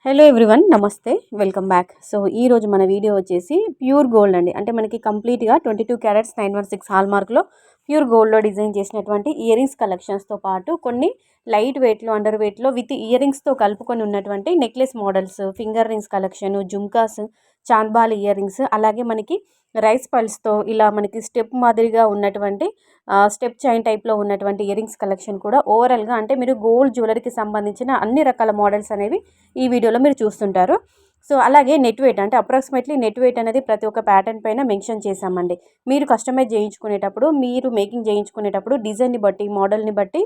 Hello everyone, నమస్తే, welcome back. So ఈ రోజు మన వీడియో వచ్చేసి ప్యూర్ గోల్డ్ అండి. అంటే మనకి కంప్లీట్గా 22 క్యారెట్స్ 916 హాల్ మార్క్లో ప్యూర్ గోల్డ్లో డిజైన్ చేసినటువంటి ఇయర్ రింగ్స్ కలెక్షన్స్తో పాటు కొన్ని లైట్ వెయిట్లో, అండర్ వెయిట్లో విత్ ఇయర్ రింగ్స్తో కలుపుకొని ఉన్నటువంటి necklace models, finger rings collection, jhumkas, chandbali earrings, అలాగే మనకి రైస్ పల్స్తో ఇలా మనకి స్టెప్ మాదిరిగా ఉన్నటువంటి స్టెప్ చైన్ టైప్లో ఉన్నటువంటి ఇయర్ రింగ్స్ కలెక్షన్ కూడా ఓవరాల్గా అంటే మీరు గోల్డ్ జ్యువెలరీకి సంబంధించిన అన్ని రకాల మోడల్స్ అనేవి ఈ వీడియోలో మీరు చూస్తుంటారు. సో అలాగే నెట్ వెయిట్ అంటే అప్రాక్సిమేట్లీ నెట్ వెయిట్ అనేది ప్రతి ఒక్క ప్యాటర్న్ పైన మెన్షన్ చేశామండి. మీరు కస్టమైజ్ చేయించుకునేటప్పుడు, మీరు మేకింగ్ చేయించుకునేటప్పుడు డిజైన్ని బట్టి, మోడల్ని బట్టి,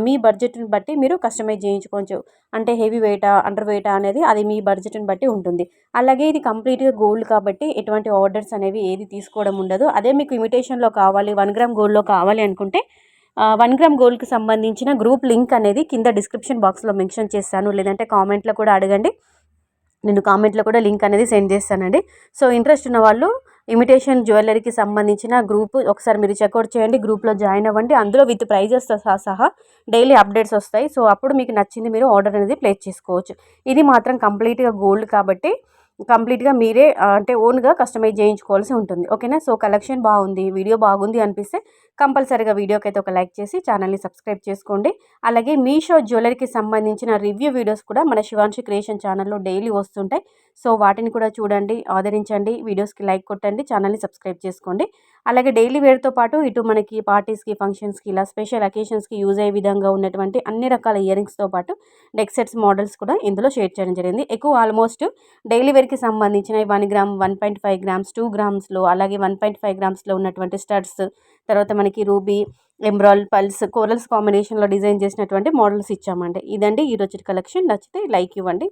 మీ బడ్జెట్ని బట్టి మీరు కస్టమైజ్ చేయించుకోవచ్చు. అంటే హెవీ వెయిటా, అండర్ వెయిటా అనేది అది మీ బడ్జెట్ని బట్టి ఉంటుంది. అలాగే ఇది కంప్లీట్గా గోల్డ్ కాబట్టి ఎటువంటి ఆర్డర్స్ అనేవి ఏది తీసుకోవడం ఉండదు. అదే మీకు ఇమిటేషన్లో కావాలి, 1 గ్రామ్ గోల్డ్లో కావాలి అనుకుంటే 1 గ్రామ్ గోల్డ్కి సంబంధించిన గ్రూప్ లింక్ అనేది కింద డిస్క్రిప్షన్ బాక్స్లో మెన్షన్ చేస్తాను. లేదంటే కామెంట్లో కూడా అడగండి, నేను కామెంట్లో కూడా లింక్ అనేది సెండ్ చేస్తానండి. సో ఇంట్రెస్ట్ ఉన్న వాళ్ళు ఇమిటేషన్ జ్యువెలరీకి సంబంధించిన గ్రూప్ ఒకసారి మీరు చెక్అవుట్ చేయండి, గ్రూప్లో జాయిన్ అవ్వండి. అందులో విత్ ప్రైజెస్తో సహా డైలీ అప్డేట్స్ వస్తాయి. సో అప్పుడు మీకు నచ్చింది మీరు ఆర్డర్ అనేది ప్లేస్ చేసుకోవచ్చు. ఇది మాత్రం కంప్లీట్గా గోల్డ్ కాబట్టి కంప్లీట్గా మీరే అంటే ఓన్గా కస్టమైజ్ చేయించుకోవాల్సి ఉంటుంది. ఓకేనా. సో కలెక్షన్ బాగుంది, వీడియో బాగుంది అనిపిస్తే కంపల్సరీగా వీడియోకి అయితే ఒక లైక్ చేసి ఛానల్ని సబ్స్క్రైబ్ చేసుకోండి. అలాగే మీషో జ్యువెలరీకి సంబంధించిన రివ్యూ వీడియోస్ కూడా మన శివాంశి క్రియేషన్ ఛానల్లో డైలీ వస్తుంటాయి. సో వాటిని కూడా చూడండి, ఆదరించండి, వీడియోస్కి లైక్ కొట్టండి, ఛానల్ని సబ్స్క్రైబ్ చేసుకోండి. అలాగే డైలీ వేర్తో పాటు ఇటు మనకి పార్టీస్కి, ఫంక్షన్స్కి, ఇలా స్పెషల్ అకేషన్స్కి యూజ్ అయ్యే విధంగా ఉన్నటువంటి అన్ని రకాల ఇయర్ రింగ్స్తో పాటు నెక్ సెట్స్ మోడల్స్ కూడా ఇందులో షేర్ చేయడం జరిగింది. ఎక్కువ ఆల్మోస్ట్ డైలీ వేర్కి సంబంధించిన 1 గ్రామ్, 1.5 గ్రామ్స్, 2 గ్రామ్స్లో, అలాగే 1.5 గ్రామ్స్లో ఉన్నటువంటి స్టడ్స్, తర్వాత మనకి రూబీ, ఎమ్రాల్డ్, పల్స్, కోరల్స్ కాంబినేషన్లో డిజైన్ చేసినటువంటి మోడల్స్ ఇచ్చామండి. ఇదండి ఈరోజు కలెక్షన్. నచ్చితే లైక్ ఇవ్వండి.